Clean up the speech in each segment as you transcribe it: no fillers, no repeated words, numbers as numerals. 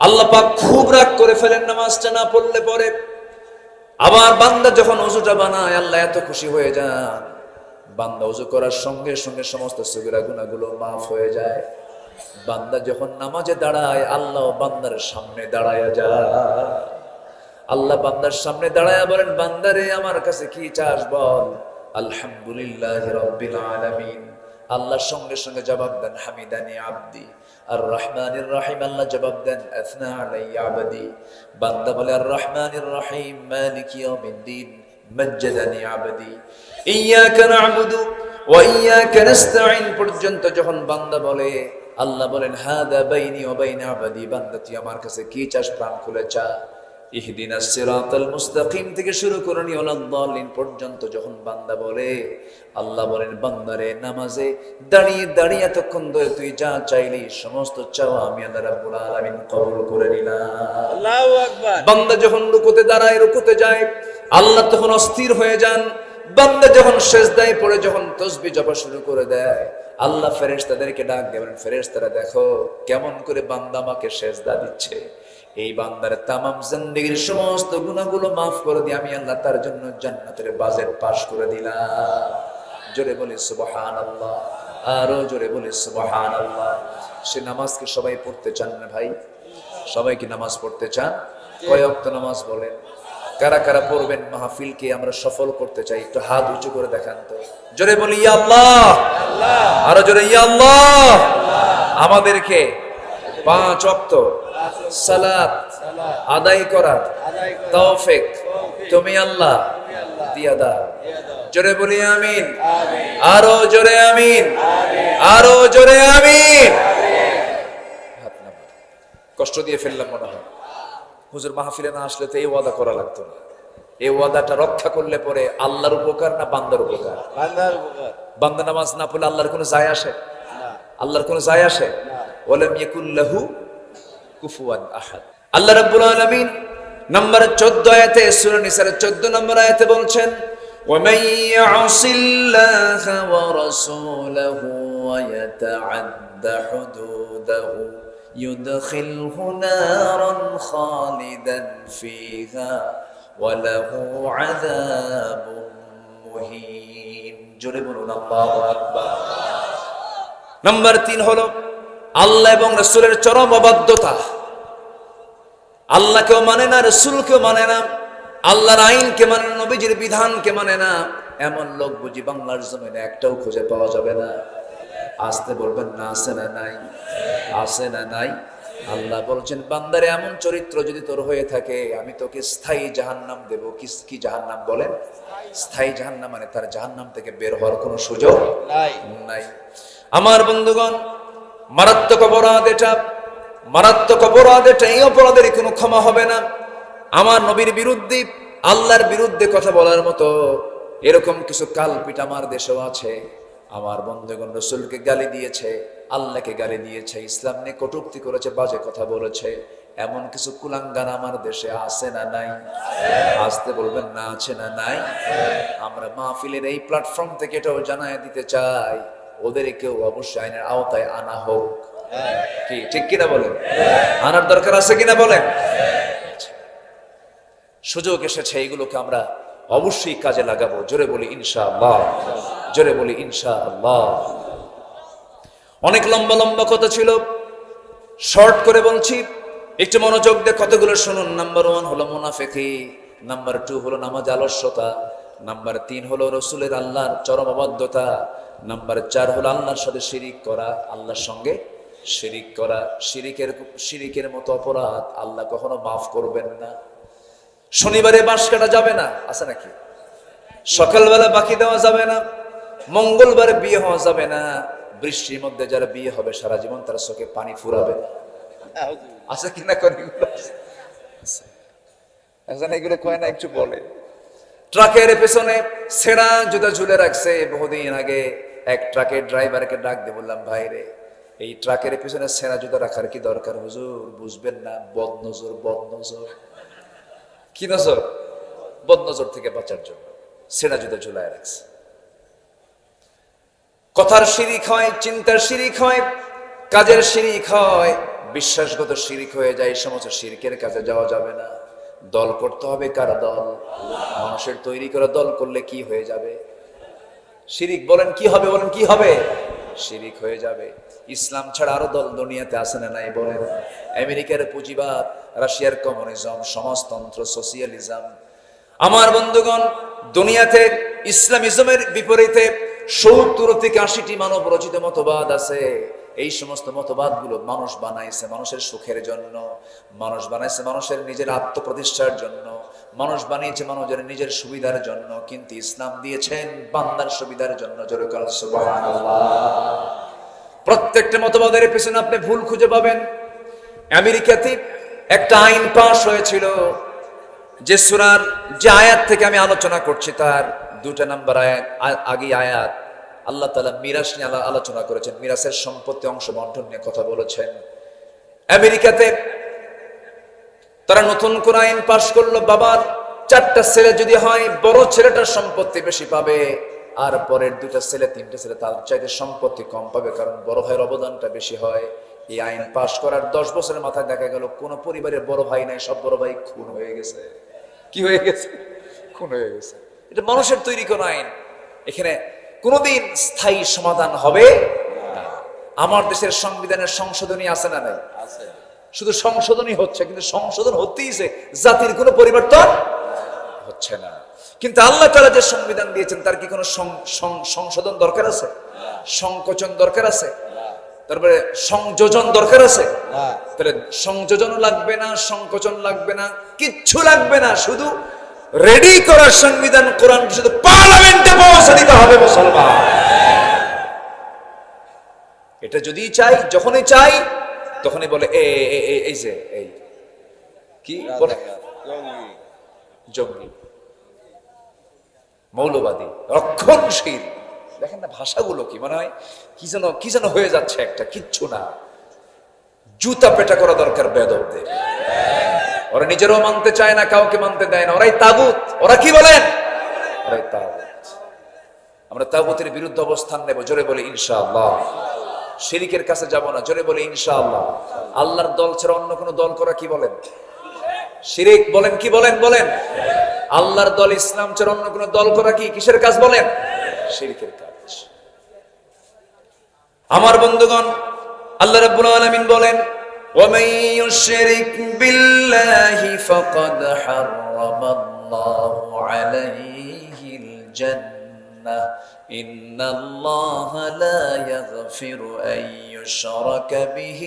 আল্লাহ পাক খুব রাগ করে ফেলেন নামাজটা না পড়লে পরে। আবার বান্দা যখন ওযুটা বানায় আল্লাহ এত খুশি হয়ে যান, বান্দা ওযু করার সঙ্গে সঙ্গে সমস্ত সগীরা গুনাহগুলো মাফ হয়ে যায়। বান্দা যখন নামাজে দাঁড়ায় আল্লাহ বান্দার সামনে দাঁড়ায়া যায়। আল্লাহ বান্দার সামনে দাঁড়ায়া বলেন, বান্দারে আমার কাছে কি চাস বল। আলহামদুলিল্লাহি রাব্বিল আলামিন। আল্লাহ সঙ্গে সঙ্গে জবাব দেন, হামিদানি আবদি। আর রহমানির রহিম আল্লাহ জবাব দেন, আথনা আলাইয়া আবদি। বান্দা বলে, আর রহমানির রহিম মালিকি ইয়াউমিদ্দিন, মাজ্জাদানি আবদি। ইয়াকা না'বুদু ওয়া ইয়াকা নাস্তাঈন পর্যন্ত যখন বান্দা বলে, আল্লাহ বলেন, হাদা বাইনি ওয়া বাইনা আবদি। বান্দা তুই আমার কাছে কি চাস, প্রাণ খুলে চা। ইহদিনাস সিরাতাল মুস্তাকিম থেকে শুরু করে ওয়ালাদ-দাল্লিন পর্যন্ত যখন বান্দা বলে, আল্লাহ বলেন, বান্দারে নামাজে দাঁড়িয়ে দাঁড়িয়ে এতক্ষণ ধরে তুই যা চাইলি সমস্ত চাওয়া আমি আল্লাহ রাব্বুল আলামিন কবুল করে নিলাম। আল্লাহু আকবার। বান্দা যখন রুকুতে দাঁড়ায়, রুকুতে যায়, আল্লাহ তখন অস্থির হয়ে যান। বান্দা যখন সেজদায় পড়ে যখন তাসবিহ জপা শুরু করে দেয়, আল্লাহ ফেরেশতাদেরকে ডাক দেবেন, ফেরেশতারা দেখো কেমন করে বান্দা আমাকে সেজদা দিচ্ছে। এই বান্দার তামাম জিন্দেগীর সমস্ত গুনাহগুলো মাফ করে দিয়ে আমি আল্লাহ তার জন্য জান্নাতের বাজেট পাস করে দিলাম। জোরে বলি সুবহানাল্লাহ, আরো জোরে বলি সুবহানাল্লাহ। সে নামাজকে সবাই পড়তে চান না ভাই? সবাই কি নামাজ পড়তে চান? কয় ওয়াক্ত নামাজ বলেন? কারা কারা পড়বেন? মাহফিলকে আমরা সফল করতে চাই, একটু হাত উঁচু করে দেখান তো। জোরে বলি ইয়া আল্লাহ, আরো জোরে ইয়া আল্লাহ। আমাদেরকে 5 ওয়াক্ত সালাত আদায় করার তৌফিক তুমি আল্লাহ দিয়া দাও। জোরে বলি আমিন, আরো জোরে আমিন, আরো জোরে আমিন। কষ্ট দিয়ে ফেললাম মনে হয়। হুজুর মাহফিলে না আসলে তো এই ওয়াদা করা লাগতো না। এই ওয়াদাটা রক্ষা করলে পরে আল্লাহর উপকার না বান্দার উপকার? বান্দার উপকার। বান্দা নামাজ না পড়লে আল্লাহর কোনো যায় আসে? না। আল্লাহর কোনো যায় আসে? ওয়ালাম ইয়াকুল লাহু কুফুয়ান আহাদ। আল্লাহ রাব্বুল আলামিন নম্বর 14 আয়াতে, সূরা নিসার 14 নম্বর আয়াতে বলছেন, ওয়া মান ইয়াসিল্লাহা ওয়া রাসূলাহু ওয়া ইয়াতাআদ্দা হুদুদাহু ইউদখিলহু নারান খালিদান ফিহা ওয়া লাহু আযাবুন মুহিন। জোরে বলুন আল্লাহু আকবার। নম্বর 3 হলো আল্লাহ এবং রাসূলের চরম অবাধ্যতা। আল্লাহকেও মানে না, রাসূলকেও মানে না, আল্লাহর আইনকে মানে না, নবীজির বিধানকে মানে না, এমন লোক বুঝি বাংলার জমিনে একটাও খুঁজে পাওয়া যাবে না। আসতে বলবেন না, আছে না নাই? আছে না নাই? আল্লাহ বলছেন, বান্দারে এমন চরিত্র যদি তোর হয়ে থাকে আমি তোকে স্থায়ী জাহান্নাম দেব। কি জাহান্নাম বলেন? স্থায়ী জাহান্নাম, মানে তার জাহান্নাম থেকে বের হওয়ার কোনো সুযোগ নাই। আমার বন্ধুগণ, মারাত্মক অপরাধ এটা, মারাত্মক অপরাধ এটা। এই অপরাধের কোনো ক্ষমা হবে না। আমার নবীর বিরুদ্ধে, আল্লাহর বিরুদ্ধে কথা বলার মতো এরকম কিছু কালপিট আমার দেশেও আছে। আমার বন্ধুগণ রাসূলকে গালি দিয়েছে, আল্লাহকে গালি দিয়েছে, ইসলাম নিয়ে কটূক্তি করেছে, বাজে কথা বলেছে, এমন কিছু কুলাঙ্গার আমার দেশে আছে না নাই? আসতে বলবেন না, আছে না নাই? আমরা মাহফিলের এই প্ল্যাটফর্ম থেকে এটাও জানায় দিতে চাই, ওদেরকেও অবশ্যই আইনের আওতায় আনা হোক। কি ঠিক কিনা বলেন? আনার দরকার আছে কিনা বলেন? সুযোগ এসেছে, এইগুলোকে আমরা অবশ্যই কাজে লাগাবো। জোরে বলি ইনশাআল্লাহ, জোরে বলি ইনশাআল্লাহ। অনেক লম্বা লম্বা কথা ছিল, শর্ট করে বলছি, একটু মনোযোগ দিয়ে কতগুলো শুনুন। নাম্বার 1 হলো মুনাফিকি, নাম্বার 2 হলো নামাজ আলস্যতা, নাম্বার 3 হলো রাসূলের আল্লাহর চরম অবাধ্যতা, নাম্বার 4 হলো আল্লাহর সাথে শিরিক করা, আল্লাহর সঙ্গে শিরিক করা। শিরিকের মতো অপরাধ আল্লাহ কখনো মাফ করবেন না। শনিবারে বাঁশ কাটা যাবে না, আছে নাকি? সকালবেলা বাকি দেওয়া যাবে না, মঙ্গলবারে বিয়ে হওয়া যাবে না, বৃষ্টির মধ্যে যারা বিয়ে হবে সারা জীবন তারা চোখে পানি ফুরাবে না, আছে কিনা? এগুলো কয় না, একটু বলে। ট্রাকের পেছনে ছেঁড়া জুতা ঝুলে রাখছে। বহুদিন আগে এক ট্রাকের ড্রাইভারকে ডাক দিয়ে বললাম, ভাই রে, এই ট্রাকের পেছনে ছেঁড়া জুতা রাখার কি দরকার? হুজুর বুঝবেন না, বদনজর। বদনজর কি নজর? বদনজর থেকে বাঁচার জন্য ছেঁড়া জুতা ঝুলায় রাখছে। কথার শিরিক হয়, চিন্তার শিরিক হয়, কাজের শিরিক হয়, বিশ্বাসগত শিরিক হয়ে যায়, এই সমস্ত শিরকের কাছে যাওয়া যাবে না। দল করতে হবে কার দল? মানুষের তৈরি করা দল করলে কি হয়ে যাবে? শিরিক। বলেন কি হবে? বলেন কি হবে? শিরিক হয়ে যাবে। ইসলাম ছাড়া আরো দল দুনিয়াতে আছে না নাই বলেন? আমেরিকার পুঁজিবাদ, রাশিয়ার কমিউনিজম, সমাজতন্ত্র, সোশিয়ালিজম। আমার বন্ধুগণ, দুনিয়াতে ইসলামিজমের বিপরীতে 70 থেকে 80টি মানব রচিত মতবাদ আছে। এই সমস্ত মতবাদগুলো মানুষ বানাইছে মানুষের সুখের জন্য, মানুষ বানাইছে মানুষের নিজের আত্মপ্রতিষ্ঠার জন্য, মানুষ বানিয়েছে মানুষের নিজের সুবিধার জন্য, কিন্তু ইসলাম দিয়েছেন বান্দার সুবিধার জন্য। জোরে বলেন সুবহানাল্লাহ। প্রত্যেকটা মতবাদের পেছনে আপনি ভুল খুঁজে পাবেন। আমেরিকাতে একটা আইন পাস হয়েছিল, যে সূরার যে আয়াত থেকে আমি আলোচনা করছি তার 2 নম্বর আয়াত আগে আয়াত আল্লাহ তাআলা মিরাস নিয়ে আলোচনা করেছেন, মিরাসের সম্পত্তি অংশ বন্টন নিয়ে কথা বলেছেন। আমেরিকাতে তারা নতুন কোন আইন পাশ করলো, বাবার 4টা ছেলে যদি হয় বড় ছেলেটার সম্পত্তি বেশি পাবে, আর পরের 2টা ছেলে 3টে ছেলে তার চাইতে সম্পত্তি কম পাবে, কারণ বড় ভাইয়ের অবদানটা বেশি হয়। এই আইন পাশ করার 10 বছরের মাথায় দেখা গেল কোন পরিবারের বড় ভাই নাই, সব বড় ভাই খুন হয়ে গেছে। কি হয়ে গেছে? খুন হয়ে গেছে। এটা মানুষের তৈরি কোন আইন। এখানে কোনদিন স্থায়ী সমাধান হবে না। আমার দেশের সংবিধানের সংশোধনী আছে না নাই? আছে। শুধু সংশোধনই হচ্ছে, কিন্তু সংশোধন হতেইছে, জাতির কোনো পরিবর্তন হচ্ছে না। কিন্তু আল্লাহ তাআলা যে সংবিধান দিয়েছেন তার কি কোনো সংশোধন দরকার আছে? সংকোচন দরকার আছে? তারপরে সংযোজন দরকার আছে? তাহলে সংযোজনও লাগবে না, সংকোচন লাগবে না, কিচ্ছু লাগবে না। শুধু রেডি করার সংবিধান কোরআন শুধু পার্লামেন্টে পৌঁছে দিতে হবে মুসলমান। এটা যদি চাই, যখনই চাই তখনই বলে এই যে এই কি বলে জঙ্গি, মৌলবাদী, রক্ষণশীল। দেখেন না ভাষাগুলো কি মনে হয় কি যেন হয়ে যাচ্ছে একটা, কিচ্ছু না। জুতা পেটা করা দরকার বেয়াদবদের। ওরা নিজেরও মানতে চায় না, কাউকে মানতে দেয় না, ওরাই তাগুত। ওরা কি বলেন? ওরাই তাগুত। আমরা তাগুতের বিরুদ্ধে অবস্থান নেব, জোরে বলে ইনশাআল্লাহ। শিরিকের কাছে যাব না, জোরে বলে ইনশাআল্লাহ। আল্লাহর দল ছাড়া অন্য কোনো দল করা কি বলেন? শিরিক। বলেন কি বলেন? বলেন। আল্লাহর দল ইসলাম ছাড়া অন্য কোনো দল করা কি কিসের কাজ বলেন? শিরকের কাজ। আমার বন্ধুগণ, আল্লাহ রাব্বুল আলামিন বলেন, وَمَن يُشْرِكْ بِاللَّهِ فَقَدْ حَرَّمَ اللَّهُ عَلَيْهِ الْجَنَّةَ إِنَّ اللَّهَ لَا يَغْفِرُ أَن يُشْرَكَ بِهِ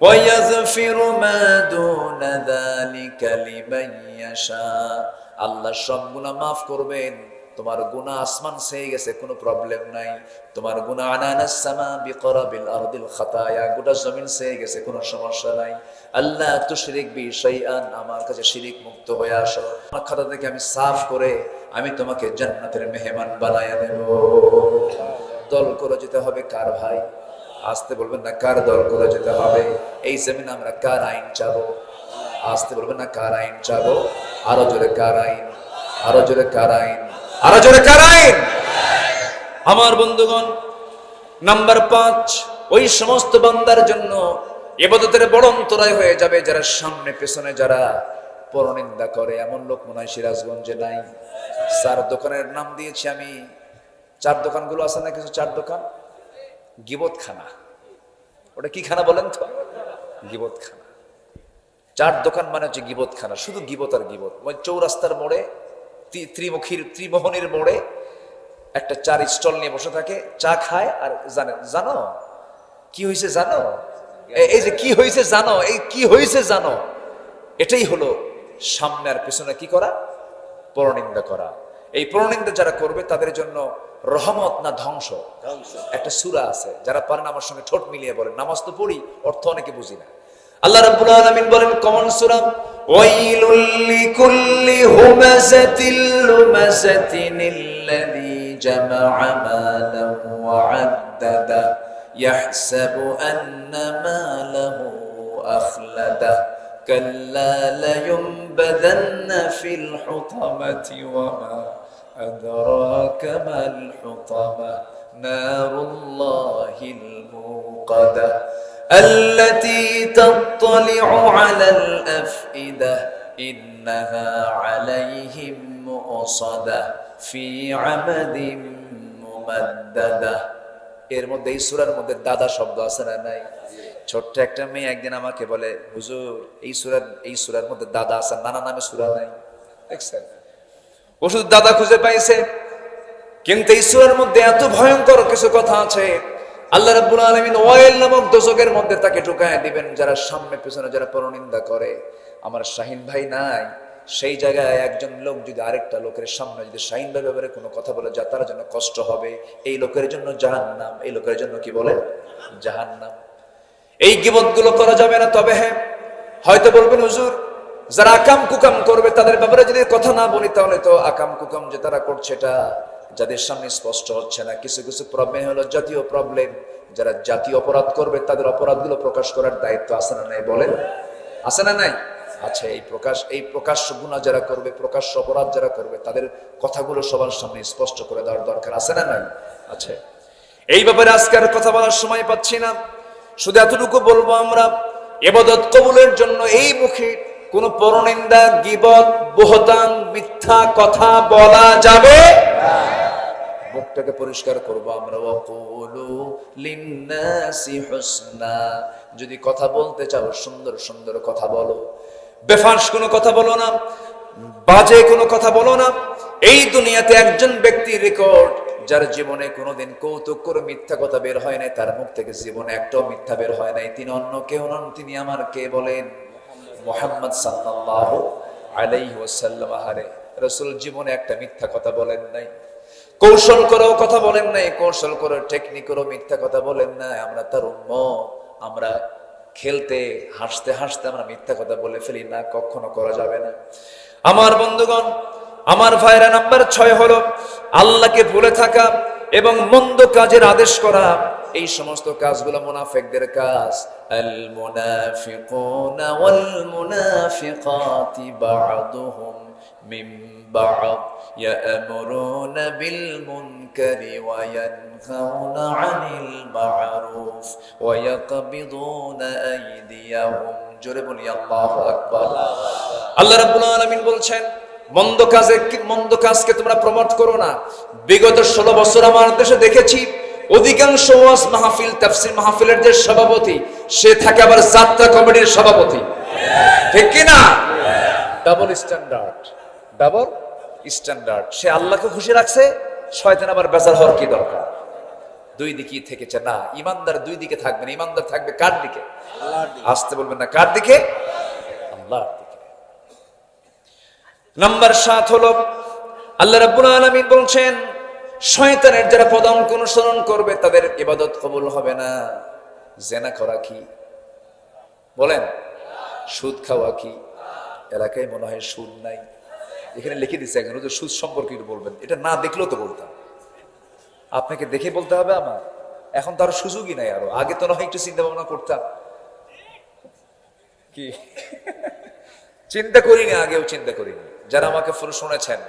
وَيَغْفِرُ مَا دُونَ ذَلِكَ لِمَن يَشَاءُ। আল্লাহ সব গুনাহ মাফ করবেন। তোমার গুনাহ আসমান ছেয়ে গেছে, কোনো প্রবলেম নাই। তোমার গুনাহ আনানাস সামা বিকরাবিল আরদিল খাতায়া, গোটা জমিন ছেয়ে গেছে, কোনো সমস্যা নাই। আল্লাহ তুশরিক বি শাইআন, আমার কাছে শিরিক মুক্ত হয়ে আসো, আমার খাতা থেকে আমি সাফ করে আমি তোমাকে জান্নাতের মেহমান বানায়া দেব। দল করে যেতে হবে কার ভাই? আসতে বলবেন না, কার দল করে যেতে হবে? এই জমিনে আমরা কার আইন চাবো? আসতে বলবেন না, কার আইন চাবো? আরো জোরে কার আইন? আরো জোরে কার আইন? আরো জোরে কার আইন? আমার বন্ধুগণ, নাম্বার 5, ওই সমস্ত বান্দার জন্য ইবাদতের বড় অন্তরায় হয়ে যাবে যারা সামনে পেছনে যারা পরনিন্দা করে। এমন লোক মনে হয় সিরাজগঞ্জে নাই। 4 দোকানের নাম দিয়েছি আমি। 4 দোকানগুলো আছে না কিছু, 4 দোকান গিবত খানা। ওটা কি খানা বলেন তো? গিবত খানা। 4 দোকান মানে হচ্ছে গিবত খানা, শুধু গিবত আর গিবত। ওই চৌরাস্তার মোড়ে, ত্রিমোহনীর মোড়ে একটা 4 স্টল নিয়ে বসে থাকে, চা খায়। আর জানো কি হয়েছে জানো? এই যে কি হয়েছে জানো, এই কি হয়েছে জানো, এটাই হলো সামনে আর পেছনে কি করা? পরনিন্দা করা। এই পরনিন্দা যারা করবে তাদের জন্য রহমত না ধ্বংস? একটা সূরা আছে, যারা পারেন আমার সঙ্গে ঠোঁট মিলিয়ে বলেন। নামাজ তো পড়ি, অর্থ অনেকে বুঝি না। আল্লাহ রাব্বুল আলামিন বলেন কমন সূরা, ওয়াইলুল লিকুল্লি হুমাযাতিল লুমাযাতিনিল্লাযী জামা'a মালান ওয়া 'আদ্দাদা ইয়াহসাবু আন্না মালাহু আখলাদা কাল্লা লায়ুনবাযান্না ফিল হুতামাতি ওয়া মা আদরাকা মাল হুতামা নারুল্লাহিল মুকাদা التي تطلع على الأفئدة إنها عليهم مؤصدة في عمد ممددة। এর মধ্যে এই সূরার মধ্যে দাদা শব্দ আছে না নাই? ছোট্ট একটা মেয়ে একদিন আমাকে বলে, হুজুর এই সূরার মধ্যে দাদা আছে, নানা নামে সূরা নাই। দেখছেন, ও শুধু দাদা খুঁজে পাইছে, কিন্তু এই সূরার মধ্যে এত ভয়ঙ্কর কিছু কথা আছে। আল্লাহ রাব্বুল আলামিন ওয়াইল নামক দোজখের মধ্যে তাকে ঢুকায় দিবেন যারা সামনে পিছনে যারা পরনিন্দা করে। আমার শাহিন ভাই নাই, সেই জায়গায় একজন লোক যদি আরেকটা লোকের সামনে যদি শাহিন ভাই ব্যাপারে কোনো কথা বলে যা তার জন্য কষ্ট হবে, এই লোকের জন্য জাহান্নাম, এই লোকের জন্য কি বলে জাহান্নাম। এই গীবতগুলো করা যাবে না। তবে হ্যাঁ, হয়তো বলবেন হুজুর যারা আকাম কুকাম করবে তাদের ব্যাপারে যদি কথা না বলি তাহলে তো আকাম কুকাম যে তারা করছে এটা যাদের সামনে স্পষ্ট হচ্ছে না। কিছু কিছু প্রবলেম হলো জাতীয় প্রবলেম, যারা জাতীয় অপরাধ করবে তাদের অপরাধগুলো প্রকাশ করার দায়িত্ব আছে না নাই? বলেন, আছে না নাই? আচ্ছা, এই প্রকাশ্য গুনাহ যারা করবে, প্রকাশ্য অপরাধ যারা করবে তাদের কথাগুলো সবার সামনে স্পষ্ট করে দেওয়ার দরকার আছে না নাই? আচ্ছা, এই ব্যাপারে আজকে আর কথা বলার সময় পাচ্ছি না। শুধু এতটুকু বলবো, আমরা ইবাদত কবুলের জন্য এই মুখে কোন পরনিন্দা, গীবত, বহতান, মিথ্যা কথা বলা যাবে না। মুখটাকে পরিষ্কার করব আমরা। ওয়াকুলু লিন্নাসি হুসনা, যদি কথা বলতে চাও সুন্দর সুন্দর কথা বলো, বেফাঁস কোনো কথা বলো না, বাজে কোনো কথা বলো না। এই দুনিয়াতে একজন ব্যক্তির রেকর্ড যার জীবনে কোনোদিন কৌতুক করে মিথ্যা কথা বের হয় নাই, তার মুখ থেকে জীবনে একটাও মিথ্যা বের হয় নাই। তিনি অন্য কেউ নন, তিনি আমার কে বলেন? মুহাম্মদ সাল্লাল্লাহু আলাইহি ওয়াসাল্লাম। আহারে, রাসূল জীবনে একটা মিথ্যা কথা বলেন নাই, কৌশল করেও কথা বলেন নাই, কৌশল করে টেকনিক করেও মিথ্যা কথা বলেন নাই। আমরা তার উম্মত, আমরা খেলতে হাসতে হাসতে আমরা মিথ্যা কথা বলে ফেলি না, কখনো করা যাবে না। আমার বন্ধুগণ, আমার ভাইরা, নাম্বার 6 হলো আল্লাহকে ভুলে থাকা এবং মন্দ কাজের আদেশ করা। এই সমস্ত কাজগুলো মুনাফিকদের কাজ। আল মুনাফিকুনা ওয়াল মুনাফিকাতি বা'দুহুম মিন বা'দ ইয়া'মুরুনা বিল মুনকারি ওয়া ইয়ানহাউনা আনিল মা'রুফ ওয়া ইয়াকবিদুনা আইদিয়াহুম। জোরে বলি আল্লাহু আকবার। আল্লাহ রাব্বুল আলামিন বলছেন, মন্দ কাজকে তোমরা প্রমোট করো না। বিগত 16 বছর আমার দেশে দেখেছি অধিকাংশ ওয়াজ মাহফিল, তাফসীর মাহফিলের যে সভাপতি, সে থাকে আবার যাত্রা কমিটির সভাপতি, ঠিক কি না? Double standard. সে আল্লাহকে খুশি রাখছে, শয়তান আবার বেজার হওয়ার কি দরকার? দুই দিকেই থেকেছে না। ইমানদার দুই দিকে থাকবে না, ইমানদার থাকবে কার দিকে? আল্লাহর দিকে। আসতে বলবেন না, কার দিকে? আল্লাহর দিকে। নাম্বার 7 হলো আল্লাহ রাব্বুল আলামিন বলছেন, শয়তানের যারা পদাঙ্ক অনুসরণ করবে তাদের ইবাদত কবুল হবে না। জেনা করা কি? বলেন। সুদ খাওয়া কি? এলাকায় মনে হয় সুদ নাই, এখানে লিখে দিচ্ছে একজন, সুদ সম্পর্কে বলবেন। এটা না দেখলেও তো বলতাম, আপনাকে দেখে বলতে হবে আমার। এখন তো আরো সুযোগই নাই, আরো আগে তো নয় একটু চিন্তা ভাবনা করতাম। কি চিন্তা করিনি, আগেও চিন্তা করিনি। যারা আমাকে ফোন শুনেছেন,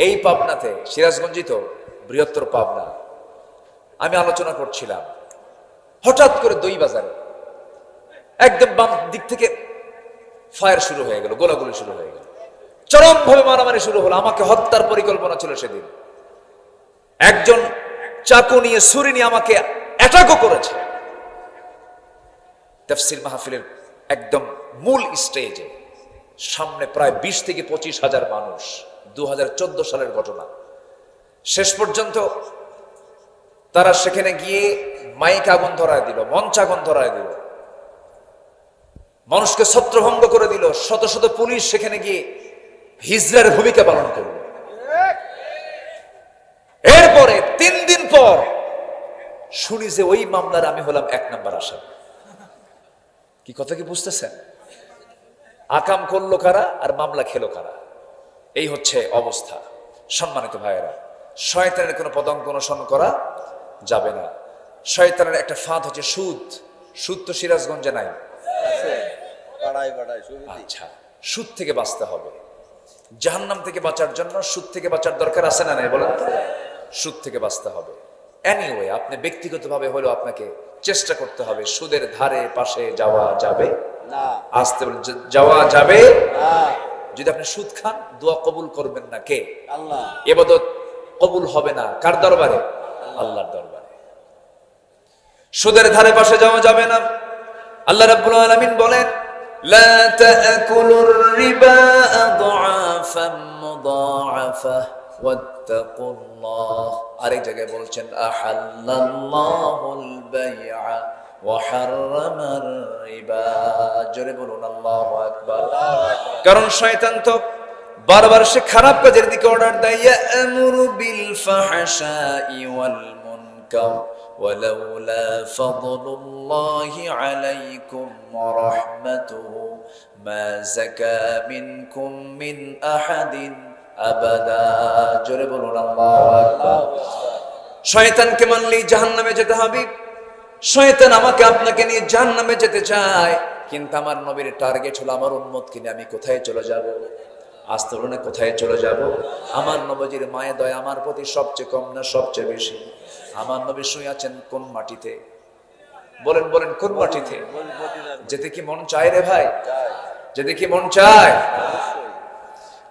এই পাবনাতে, সিরাজগঞ্জই তো বৃহত্তর পাবনা, আমি আলোচনা করছিলাম, হঠাৎ করে দই বাজারে একদম বাম দিক থেকে ফায়ার শুরু হয়ে গেল, গোলাগুলি শুরু হয়ে গেল, চরম ভাবে মারামারি শুরু হলো। আমাকে হত্যার পরিকল্পনা ছিল সেদিন। একজন চাকু নিয়ে, ছুরি নিয়ে আমাকে অ্যাটাকও করেছে। তাফসীর মাহফিলের একদম মূল স্টেজে, সামনে প্রায় 20 থেকে 25 হাজার মানুষ। 2014 সালের ঘটনা। শেষ পর্যন্ত তারা সেখানে গিয়ে মাইক আগুন ধরায় দিল, মঞ্চ আগুন ধরায় দিল, মানুষকে ছত্রভঙ্গ করে দিল। শত শত পুলিশ সেখানে গিয়ে হিজড়ার ভূমিকা পালন করল। এরপরে 3 দিন পর শুনি যে ওই মামলার আমি হলাম 1 নাম্বার আসামি। কি কথা কি বুঝতেছেন? আকাম করলো কারা আর মামলা খেলো কারা? এই হচ্ছে অবস্থা। সম্মানিত ভাইয়েরা, শয়তানের কোনো পদাঙ্ক অনুসরণ করা যাবে না। শয়তানের একটা ফাঁদ হচ্ছে সুদ। সুদ তো সিরাজগঞ্জে নাই। আচ্ছা, সুদ থেকে বাঁচতে হবে। জাহান্নাম থেকে বাঁচার জন্য সুদ থেকে বাঁচার দরকার আছে না নাই? বলেন। সুদ থেকে বাঁচতে হবে। এনিওয়ে আপনি ব্যক্তিগতভাবে হলেও আপনাকে চেষ্টা করতে হবে সুদের ধারে পাশে যাওয়া যাবে না আসতে বলেন যাওয়া যাবে না যদি আপনি সুদ খান দোয়া কবুল করবেন না কে আল্লাহ ইবাদত কবুল হবে না কার দরবারে আল্লাহর দরবারে সুদের ধারে পাশে যাওয়া যাবে না আল্লাহ রাব্বুল আলামিন বলেন লা তাকুলুর রিবা আদআফাম মুদাআফা ওয়াত্তাকুল্লাহ আরেক জায়গায় বলছেন আহাল্লাল্লাহুল বাইআ ওয়া হাররামার রিবা জোরে বলুন আল্লাহু আকবার কারণ শয়তান তো বারবার সে খারাপ কাজের দিকে অর্ডার দেয় ইয়ামুরু বিল ফাহশাই ওয়াল মুনকার ولولا فضل الله عليكم ورحمته ما زكى منكم من أحد أبدا জোরে বলুন আল্লাহু আকবার শয়তানকে মানলেই জাহান্নামে যেতে হবে শয়তান আমাকে আপনাকে নিয়ে জাহান্নামে যেতে চায় কিন্তু আমার নবীর টার্গেট হলো আমার উম্মতকে নিয়ে আমি কোথায় চলে যাব আসতে বলুন কোথায় চলে যাব আমার নবীর মায়া দয়া আমার প্রতি সবচেয়ে কম না সবচেয়ে বেশি আমার নবী শুয়ে আছেন কোন মাটিতে বলেন বলেন কোন মাটিতে যেতে কি মন চায় রে ভাই যেতে কি মন চায়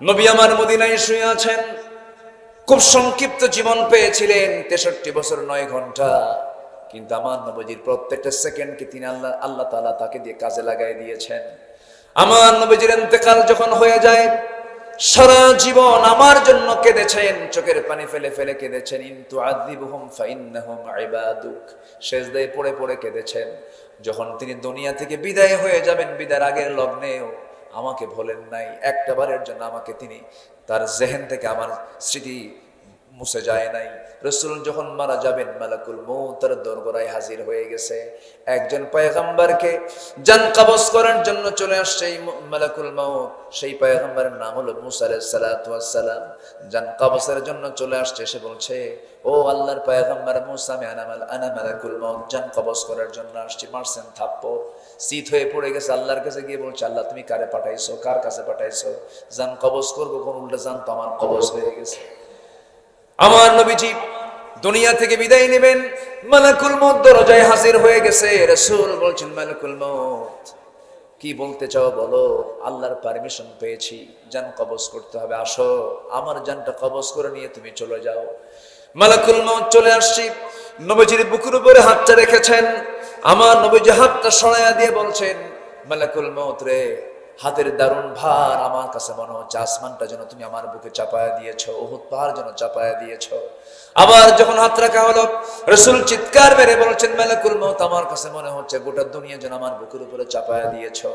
নবী আমার মদিনায় শুয়ে আছেন খুব সংক্ষিপ্ত জীবন পেয়েছিলেন 63 বছর 9 ঘন্টা কিন্তু আমার নবীর প্রত্যেকটা সেকেন্ডকে তিনি আল্লাহ তাআলা তাকে দিয়ে কাজে লাগাই দিয়েছেন আমার নবীর ইন্তেকাল যখন হয়ে যায় সারা জীবন আমার জন্য কেঁদেছেন চোখের পানি ফেলে ফেলে কেঁদেছেন ইনতু আযিবুহুম ফাইন্নাহুম ইবাদুক সিজদায় পড়ে পড়ে কেঁদেছেন যখন তিনি দুনিয়া থেকে বিদায় হয়ে যাবেন বিদায়ের আগের লগ্নেও আমাকে ভোলেন নাই একটা বারের জন্য আমাকে তিনি তার জেহেন থেকে আমার স্মৃতি মুছে যায় নাই রাসূল যখন মারা যাবেন মালাকুল মউত তার দরবারে হাজির হয়ে গেছে একজন পয়গম্বরকে জান কবজ করার জন্য চলে আসছে মালাকুল মউত সেই পয়গম্বরের নাম হলো মুসা আলাইহিস সালাতু ওয়াস সালাম জান কবজের জন্য চলে আসছে সে বলছে ও আল্লাহর পয়গম্বর মুসা আমি আনা মালাকুল মউত জান কবজ করার জন্য আসছি মারছেন থাপ্পড় শীত হয়ে পড়ে গেছে আল্লাহর কাছে গিয়ে বলছে আল্লাহ তুমি কারে পাঠাইছো কার কাছে পাঠাইছো জান কবজ করব কোন উল্টা জান তো আমার কবজ হয়ে গেছে আমার নবীজি দুনিয়া থেকে বিদায় নেবেন মালাকুল মউত দরজায় হাজির হয়ে গেছে রাসূল বলছেন মালাকুল মউত কি বলতে চাও বলো আল্লাহর পারমিশন পেয়েছি জান কবজ করতে হবে আসো আমার জানটা কবজ করে নিয়ে তুমি চলে যাও মালাকুল মউত চলে আসছে নবীজির বুকের উপরে হাতটা রেখেছেন আমার নবীজি হাতটা সরাইয়া দিয়ে বলছেন মালাকুল মউত রে হাতের দারুণ ভার আমার কাছে মনে হচ্ছে আসমানটা যেন তুমি আমার বুকে চাপায়া দিয়েছো উহুদ পাহাড় যেন চাপায়া দিয়েছো আবার যখন হাত রাখা হলো রাসূল চিৎকার মেরে বলছেন মালাকুল মউত আমার কাছে মনে হচ্ছে গোটা দুনিয়া যেন আমার বুকের উপরে চাপায়া দিয়েছো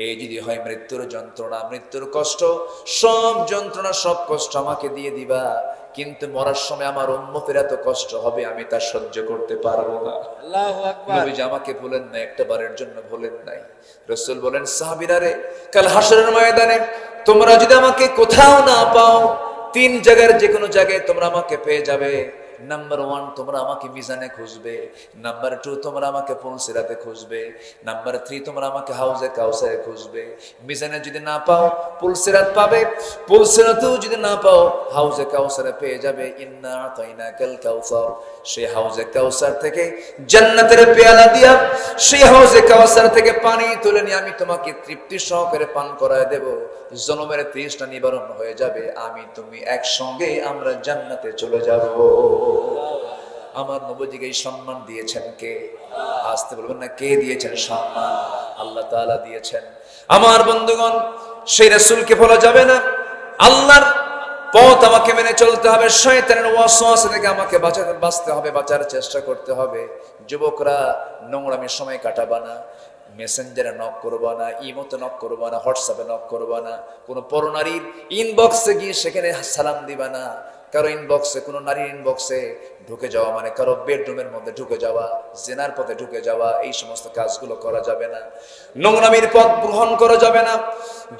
এই যদি হয় মৃত্যুর যন্ত্রণা মৃত্যুর কষ্ট সব যন্ত্রণা সব কষ্ট আমাকে দিয়ে দিবা কিন্তু মরার সময় আমার উম্মতের এত কষ্ট হবে আমি তা সহ্য করতে পারবো না আল্লাহু আকবার নবীজি আমাকে ভুলেন না একটা বারের জন্য ভুলেন নাই রাসূল বলেন সাহাবীরা রে কাল হাশরের ময়দানে তোমরা যদি আমাকে কোথাও না পাও তিন জায়গার যে কোনো জায়গায় তোমরা আমাকে পেয়ে যাবে নাম্বার 1 তোমরা আমাকে মিজানে খুঁজবে নাম্বার 2 তোমরা আমাকে পুলসিরাতে খুঁজবে নাম্বার 3 তোমরা আমাকে হাউজে কাউসারে খুঁজবে মিজানে যদি না পাও পুলসিরাত পাবে পুলসিরাতেও যদি না পাও হাউজে কাউসারে পেয়ে যাবে ইন্না আতাইনাকাল কাউসার সেই হাউজে কাউসার থেকে জান্নাতের পেয়ালা দিয়া সেই হাউজে কাউসার থেকে পানি তুলে নিয়ে আমি তোমাকে তৃপ্তি সহকারে পান করায় দেব জনমের তৃষ্ণা নিবারণ হয়ে যাবে আমি তুমি একসঙ্গে আমরা জান্নাতে চলে যাব আমার নবীজিকে এই সম্মান দিয়েছেন কে আসতে বলবেন না কে দিয়েছেন সম্মান আল্লাহ তাআলা দিয়েছেন আমার বন্ধুগণ সেই রাসূলকে ভোলা যাবে না আল্লাহর পথ আমাকে মেনে চলতে হবে শয়তানের ওয়াসওয়াসা থেকে আমাকে বাঁচতে হবে বাঁচার চেষ্টা করতে হবে যুবকরা নোংরামির সময় কাটাবা না মেসেঞ্জারে নক করবা না ইমোতে নক করবা না হোয়াটসঅ্যাপে নক করবা না কোনো পরনারীর ইনবক্সে গিয়ে সেখানে সালাম দিবা না কারো ইনবক্সে কোনো নারীর ইনবক্সে ঢুকে যাওয়া মানে কারো বেডরুমের মধ্যে ঢুকে যাওয়া জেনার পথে ঢুকে যাওয়া এই সমস্ত কাজগুলো করা যাবে না নোংরামির পথ গ্রহণ করা যাবে না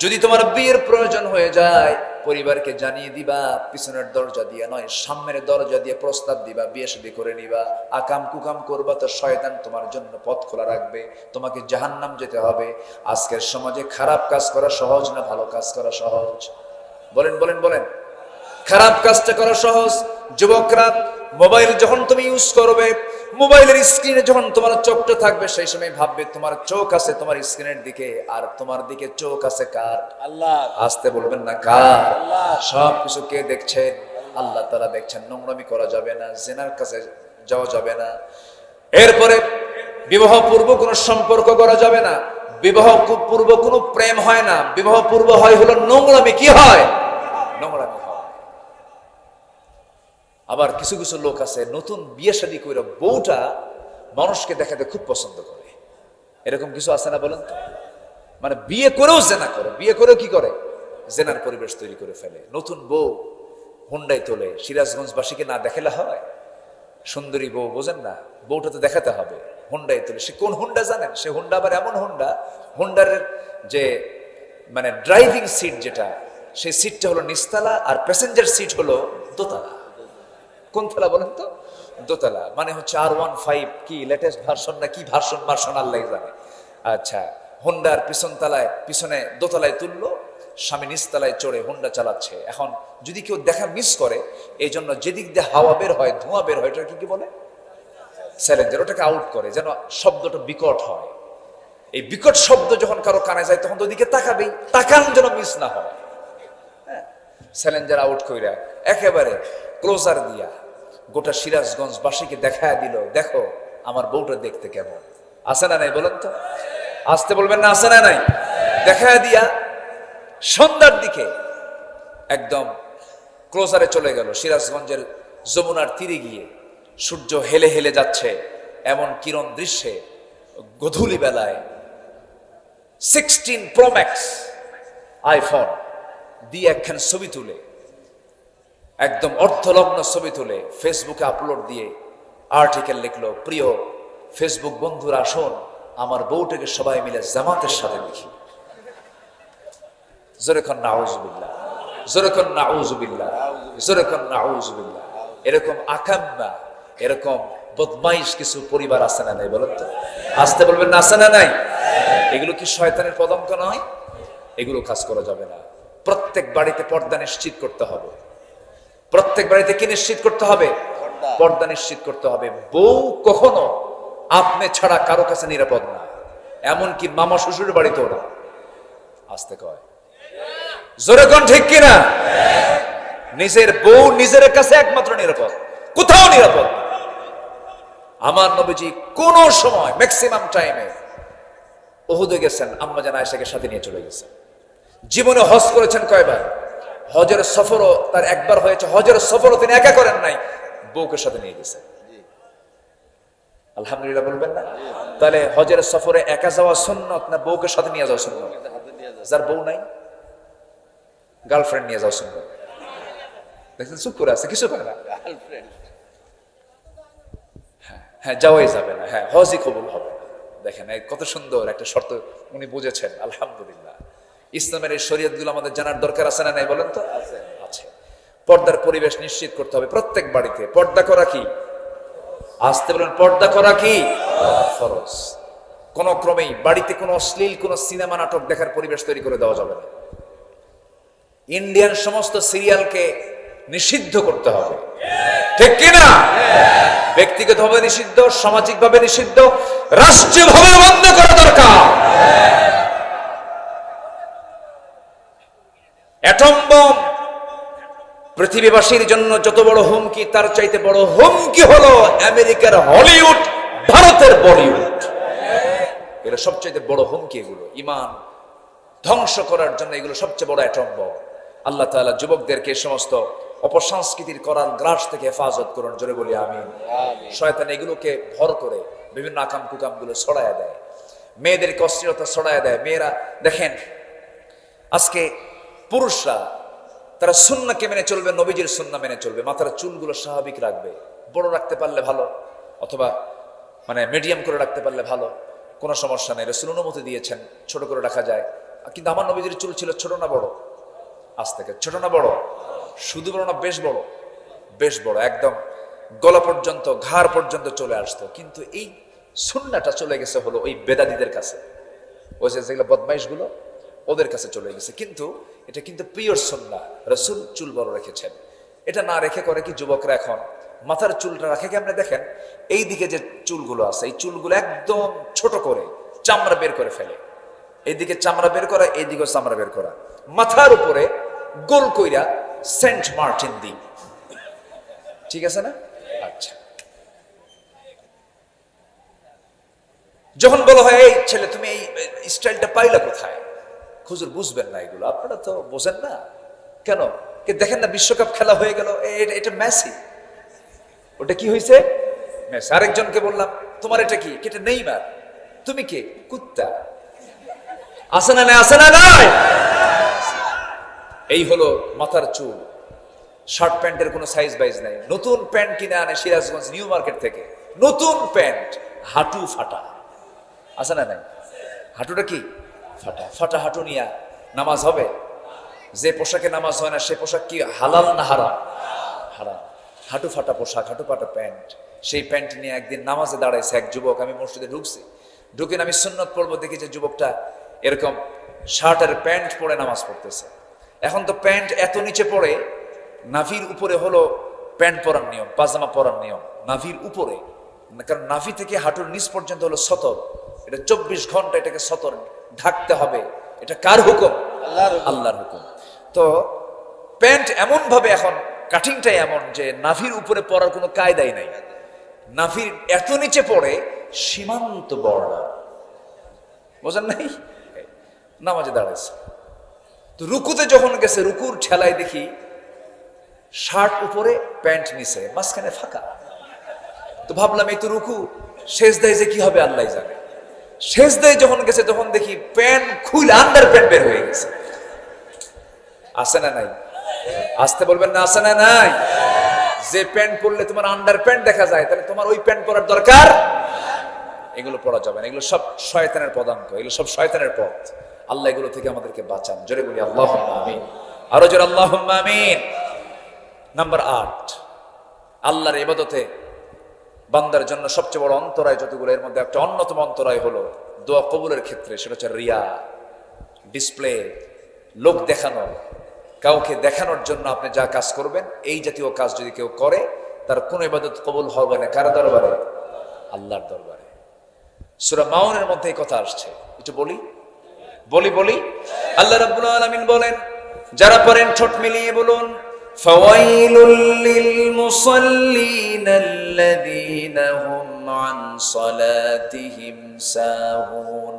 যদি তোমার বিয়ের প্রয়োজন হয়ে যায় পরিবারকে জানিয়ে দিবা পিছনের দরজা দিয়ে নয় সামনের দরজা দিয়ে প্রস্তাব দিবা বিয়ে শাদী করে নিবা আকাম কুকাম করবা তো শয়তান তোমার জন্য পথ খোলা রাখবে তোমাকে জাহান্নাম যেতে হবে আজকের সমাজে খারাপ কাজ করা সহজ না ভালো কাজ করা সহজ বলেন বলেন বলেন খারাপ কাজটা করা সহজ যুবকরা মোবাইল যখন তুমি ইউজ করবে, মোবাইলের স্ক্রিনে যখন তোমার চোখটা থাকবে, সেই সময় ভাববে তোমার চোখ আছে তোমার স্ক্রিনের দিকে, আর তোমার দিকে চোখ আছে কার? আল্লাহ। আসতে বলবেন না কার? আল্লাহ। সব কিছু কে দেখছেন? আল্লাহ তাআলা দেখছেন। নোংরামি করা যাবে না, জিনার কাছে যাওয়া যাবে না। এরপরে বিবাহ পূর্ব কোনো সম্পর্ক করা যাবে না, বিবাহ পূর্ব কোনো প্রেম হয় না, বিবাহ পূর্ব হয় হলো নোংরামি। কি হয়? নোংরামি হয়। আবার কিছু কিছু লোক আছে নতুন বিয়ে শাদী করে বউটা মানুষকে দেখাতে খুব পছন্দ করে, এরকম কিছু আছে না বলেন তো? মানে বিয়ে করেও জেনা করে, বিয়ে করেও কি করে? জেনার পরিবেশ তৈরি করে ফেলে। নতুন বউ হুন্ডাই তোলে, সিরাজগঞ্জবাসীকে না দেখালে হয়? সুন্দরী বউ বোঝেন না, বউটা তো দেখাতে হবে। হুন্ডাই তোলে, সে কোন হুন্ডা জানেন? সে হুন্ডা আবার এমন হুন্ডা, হুন্ডার যে মানে ড্রাইভিং সিট যেটা, সেই সিটটা হলো নিচতলা, আর প্যাসেঞ্জার সিট হলো দোতলা। কোন তলা বলেন তো? দোতলা। মানে হচ্ছে R15 কি লেটেস্ট ভার্সন না কি ভার্সন ভার্সন আল্লাহ জানে। আচ্ছা, হুন্ডার পিছন তলায়, পিছনে দোতলায় তুললো, স্বামী নিচতলায় চড়ে হুন্ডা চালাচ্ছে। এখন যদি কেউ দেখা মিস করে, এই জন্য যেদিক দিয়ে হাওয়া বের হয়, ধোঁয়া বের হয়, এটা কি বলে? স্যালেঞ্জার। ওটাকে আউট করে যেন শব্দটা বিকট হয়। এই বিকট শব্দ যখন কারো কানে যায়, তখন তো ওদিকে তাকাবেই, তাকান যেন মিস না হয়। হ্যাঁ, স্যালেঞ্জার আউট কইরা একেবারে ক্লোজার দিয়া গোটা সিরাজগঞ্জবাসীকে দেখায় দিল, দেখো আমার বউটা দেখতে কেমন। আছে না নাই বলেন তো? আসতে বলবেন না, আছে না নাই? দেখায় দিয়া সন্ধ্যার দিকে একদম ক্লোজারে চলে গেল। সিরাজগঞ্জের যমুনার তীরে গিয়ে সূর্য হেলে হেলে যাচ্ছে, এমন কিরণ দৃশ্যে গধূলি বেলায় 16 Pro Max আইফোন দিয়ে একখান ছবি তুলে, একদম অর্ধলগ্ন ছবি তুলে ফেসবুকে আপলোড দিয়ে আর্টিকেল লিখলো, প্রিয় ফেসবুক বন্ধুরা আসুন আমার বউটাকে সবাই মিলে জামাতের সাথে দেখি। জোরেখন নাউজুবিল্লাহ, জোরেখন নাউজুবিল্লাহ, জোরেখন নাউজুবিল্লাহ। এরকম আকাম্মা, এরকম বদমাইশ কিছু পরিবার আছে না নাই বলেন তো? আসতে বলবেন না, আছে না নাই? এগুলো কি শয়তানের পদঙ্ক নয়? এগুলো কাজ করা যাবে না। প্রত্যেক বাড়িতে পর্দা নিশ্চিত করতে হবে। প্রত্যেক বাড়িতে কি নিশ্চিত করতে হবে? পর্দা নিশ্চিত করতে হবে। বউ কখনো আপনি ছাড়া কারো কাছে নিরাপদ না, এমনকি মামা শ্বশুর বাড়িতেও না। আসতে কয়, জোরে কোন ঠিক কিনা? নিজের বউ নিজের কাছে একমাত্র নিরাপদ, কোথাও নিরাপদ না। আমার নবীজি কোন সময় ম্যাক্সিমাম টাইমে উহুদে গেছেন, আম্মা জান আয়েশাকে সাথে নিয়ে চলে গেছেন। জীবনে হজ করেছেন কয়বার? হজের সফরও তার একবার হয়েছে। হজের সফরও তিনি একা করেন নাই, বউকে সাথে নিয়ে গেছেন। আলহামদুলিল্লাহ বলবেন না? তাহলে হজের সফরে একা যাওয়া সুন্নত না বউকে সাথে নিয়ে যাওয়া সুন্নত? যার বউ নাই গার্লফ্রেন্ড নিয়ে যাওয়া সুন্নত। দেখছেন চুপ করে আছে, কিছু করে না। হ্যাঁ, যাওয়াই যাবে না। হ্যাঁ, হজই কবুল হবে না। দেখেন কত সুন্দর একটা শর্ত উনি বুঝেছেন। আলহামদুলিল্লাহ। ইসলামের এই শরীয়তগুলো আমাদের জানার দরকার আছে না নাই বলেন তো? আছে। পর্দার পরিবেশ নিশ্চিত করতে হবে প্রত্যেক বাড়িতে। পর্দা করা কি? আসতে বলেন, পর্দা করা কি ফরজ। কোন ক্রমেই বাড়িতে কোনো অশ্লীল কোন সিনেমা নাটক দেখার পরিবেশ তৈরি করে দেওয়া যাবে না। ইন্ডিয়ান সমস্ত সিরিয়ালকে নিষিদ্ধ করতে হবে, ঠিক কিনা? ব্যক্তিগতভাবে নিষিদ্ধ, সামাজিকভাবে নিষিদ্ধ, রাষ্ট্রীয়ভাবে বন্ধ করা দরকার। অ্যাটম বম পৃথিবীবাসীর জন্য যত বড় হুমকি, তার চাইতে বড় হুমকি হলো আমেরিকার হলিউড, ভারতের বলিউড। এগুলো সবচেয়ে বড় হুমকি। এগুলো ইমান ধ্বংস করার জন্য এগুলো সবচেয়ে বড় অ্যাটম বম। আল্লাহ তাআলা যুবকদেরকে সমস্ত অপসংস্কৃতির করার গ্রাস থেকে হেফাজত করুন, জোরে বলি আমিন। শয়তান এগুলোকে ভর করে বিভিন্ন আকাম কুকাম গুলো ছড়ায় দেয়, মেয়েদেরকে অশ্লীলতা ছড়ায় দেয়। মেয়েরা দেখেন আজকে পুরুষরা তারা সুন্নাহকে মেনে চলবে, নবীজির সুন্নাহ মেনে চলবে, মাথার চুলগুলো স্বাভাবিক রাখবে, বড় রাখতে পারলে ভালো, অথবা মানে মিডিয়াম করে রাখতে পারলে ভালো, কোনো সমস্যা নেই। রাসূল অনুমতি দিয়েছেন ছোট করে রাখা যায়। কিন্তু আমার নবীজির চুল ছিল ছোট না বড়? আজ থেকে ছোট না বড়? শুধু বড় না বেশ বড়? বেশ বড়, একদম গলা পর্যন্ত, ঘাড় পর্যন্ত চলে আসতো। কিন্তু এই সুন্নাহটা চলে গেছে হলো ওই বেদাতীদের কাছে, ওই যেগুলো বদমাইশ গুলো, ওদের কাছে চলে গেছে। কিন্তু এটা কিন্তু পিওর সুন্নাহ, রাসূল চুল বড় রেখেছেন। এটা না রেখে করে কি যুবকরা এখন মাথার চুলটা রাখে কেমনে দেখেন, এই দিকে যে চুলগুলো আছে এই চুলগুলো একদম ছোট করে চামড়া বের করে ফেলে, এইদিকে চামড়া বের করা, এইদিকে চামড়া বের করা, মাথার উপরে গোল কইরা সেন্ট মার্টিন দি। ঠিক আছে না? আচ্ছা, যখন বলা হয় এই ছেলে তুমি এই স্টাইলটা পাইলা কোথায়, হুজুর বুঝবেন না এগুলো, আপনারা তো বোঝেন না কেন, কে দেখেন না বিশ্বকাপ খেলা হয়ে গেল, এটা মেসি, ওটা কি হয়েছে মেসি। আরেকজনকে বললাম তোমার এটা কি, এটা নেইমার, তুমি কে, কুত্তা। আছে না নাই, আছে না নাই? এই হলো মাথার চুল। শার্ট প্যান্টের কোনো সাইজ বাইজ নাই, নতুন প্যান্ট কিনে আনে সিরাজগঞ্জ নিউ মার্কেট থেকে, নতুন প্যান্ট, হাঁটু ফাটা। আছে না নাই? হাঁটুটা কি ফাটা, ফাটা হাঁটু নিয়ে নামাজ হবে? যে পোশাকে নামাজ হয় না সে পোশাক কি হালাল না হারাম? হারাম। হাঁটু ফাটা পোশাক, হাঁটু ফাটা প্যান্ট, সেই প্যান্ট নিয়ে একদিন নামাজে দাঁড়াইছে এক যুবক। আমি মসজিদে ঢুকছি, ঢুকে আমি সুন্নত পড়বো, দেখি যে যুবকটা এরকম শার্ট আর প্যান্ট পরে নামাজ পড়তেছে। এখন তো প্যান্ট এত নিচে পড়ে, নাভির উপরে হলো প্যান্ট পরার নিয়ম, পাজামা পরার নিয়ম নাভির উপরে, কারণ নাভি থেকে হাঁটুর নিচ পর্যন্ত হলো সতর, এটা 24 ঘন্টা এটাকে সতর ঢাকতে হবে। এটা কার হুকুম? আল্লাহর হুকুম। তো প্যান্ট এমন ভাবে এখন কাটিংটাই এমন যে নাভির উপরে পরার কোনো কায়দাই নাই, নাভির এত নিচে পড়ে সীমান্ত বর্ডার, বোঝেন নাই? নামাজে দাঁড়াইছে, তো রুকুতে যখন গেছে, রুকুর ঠেলায় দেখি শার্ট উপরে প্যান্ট নিচে, মাঝখানে ফাঁকা। তো ভাবলাম এই তো রুকু, সেজদায় যে কি হবে আল্লাহ জানে। সেজদায় যখন গেছে তখন দেখি প্যান্ট খুলে আন্ডার প্যান্ট বের হয়ে গেছে। আছে না নাই? আসতে বলবেন না, আছে না নাই? যে প্যান্ট পরলে তোমার আন্ডার প্যান্ট দেখা যায়, তাহলে তোমার ওই প্যান্ট পরার দরকার। এগুলো পরা যাবে না, এগুলো সব শয়তানের পদাঙ্ক, এগুলো সব শয়তানের পথ। আল্লাহ এগুলো থেকে আমাদেরকে বাঁচান। জোরে বলি আল্লাহুম্মা আমিন, আরো জোরে আল্লাহুম্মা আমিন। নাম্বার 8, আল্লাহর ইবাদতে বান্দার জন্য সবচেয়ে বড় অন্তরায় যতগুলো, এর মধ্যে একটা অন্যতম অন্তরায় হলো দোয়া কবুলের ক্ষেত্রে, সেটা হচ্ছে রিয়া, ডিসপ্লে, লোক দেখানো। কাউকে দেখানোর জন্য আপনি যা কাজ করবেন, এই জাতীয় কাজ যদি কেউ করে, তার কোনো ইবাদত কবুল হবে না। কার দরবারে? আল্লাহর দরবারে। সূরা মাউনের মধ্যে এই কথা আসছে, একটু বলি বলি বলি আল্লাহ রাব্বুল আলামিন বলেন, যারা পড়েন ঠোঁট মিলিয়ে বলুন, ফাওয়াইলুল লিল মুসাল্লিনাল্লাযীনা হুম আন সালাতিহিম সাহুন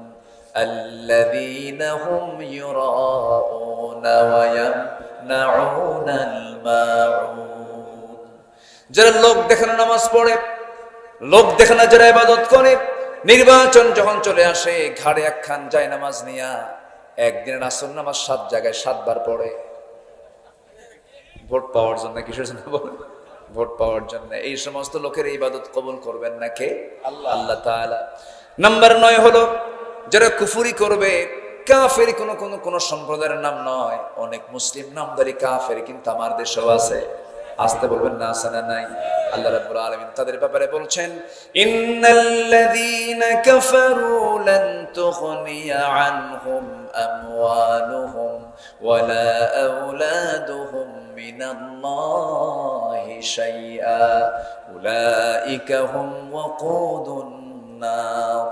আল্লাযীনা হুম ইউরাউনা ওয়া ইয়ামনাউনাল মাউন। যারা লোক দেখানো নামাজ পড়ে, লোক দেখানো যারা ইবাদত করে, নির্বাচন যখন চলে আসে ঘাড়ে একখান যায় নামাজ নিয়া, একদিনের আসর নামাজ 7 জায়গায় 7 বার পড়ে, ভোট পাওয়ার জন্য। কিসের জন্য বলেন? ভোট পাওয়ার জন্য। এই সমস্ত লোকের ইবাদত কবুল করবেন না কে? আল্লাহ তাআলা। নাম্বার 9 হলো যারা কুফরি করবে, কাফের কোন সম্প্রদায়ের নাম নয়, অনেক মুসলিম নামধারী কাফের কিন্তু আমার দেশেও আছে। আসতে বলবেন না, আছে না নাই? আল্লাহ রাব্বুল আলামিন তাদের ব্যাপারে বলছেন, ইন্নাল্লাযীনা কাফারু লান তুগনিয়া আনহুম আমওয়ালুহুম ওয়ালা আওলাদুহুম মিনাল্লাহি শাইআ উলাইকা হুম ওয়াকুদুন নার।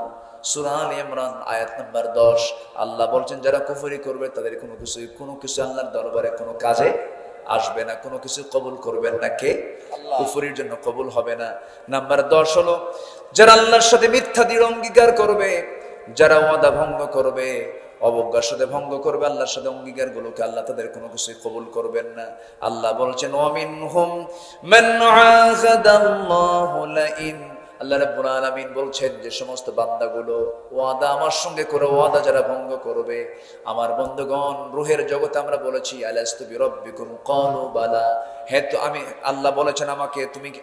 সূরা আলে ইমরান আয়াত নাম্বার 10। আল্লাহ বলছেন যারা কুফরি করবে তাদের কোনো কিছু আল্লাহর দরবারে কোনো কাজে আসবে না, কোনো কিছু কবুল করবেন না কে? কুফরির জন্য কবুল হবে না। নাম্বার 10 হলো যারা আল্লাহর সাথে মিথ্যা দৃঢ় অঙ্গীকার করবে, যারা ওয়াদা ভঙ্গ করবে, অবজ্ঞার সাথে ভঙ্গ করবে আল্লাহর সাথে অঙ্গীকার গুলোকে, আল্লাহ তাদের কোনো কিছুই কবুল করবেন না। আল্লাহ বলছেন ওয়ামিনহুম মান আযাদাল্লাহু লাইন, আল্লাহ রাব্বুল আলামিন বলছেন যে সমস্ত বান্দাগুলো ওয়াদা আমার সঙ্গে করে ওয়াদা যারা ভঙ্গ করবে, আমার বন্ধুগণ রূহের জগতে আমরা বলেছি আলাস্তু বিরাব্বিকুম ক্বালু বালা, হ্যাঁ তো আমি, আল্লাহ বলেছেন আমাকে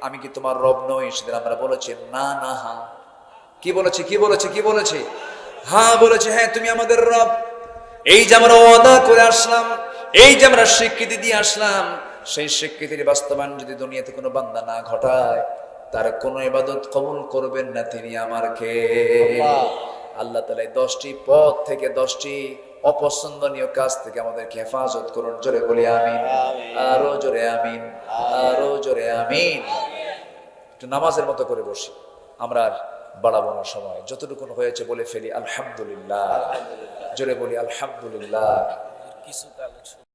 আমি কি তোমার রব নই? সেদিন আমরা বলেছি না না হ্যাঁ। কি বলেছি? কি বলেছি? কি বলেছি? হ্যাঁ বলেছি, হ্যাঁ তুমি আমাদের রব। এই যে আমরা ওয়াদা করে আসলাম, এই যে আমরা স্বীকৃতি দিয়ে আসলাম, সেই স্বীকৃতির বাস্তবায়ন যদি দুনিয়াতে কোনো বান্দা না ঘটায়, তার কোন ইবাদত কবুল করবেন না তিনি আমার কে? আল্লাহ তাআলা 10টি পথ থেকে 10টি অপছন্দনীয় কাজ থেকে আমাদেরকে হেফাজত করুন। জোরে বলি আমিন, আরো জোরে আমিন, আরো জোরে আমিন। একটু নামাজের মতো করে বসি। আমরা আর বাড়াবো না সময়, যতটুকু হয়েছে বলে ফেলি আলহামদুলিল্লাহ, জোরে বলি আলহামদুলিল্লাহ। কিছু কালেকশন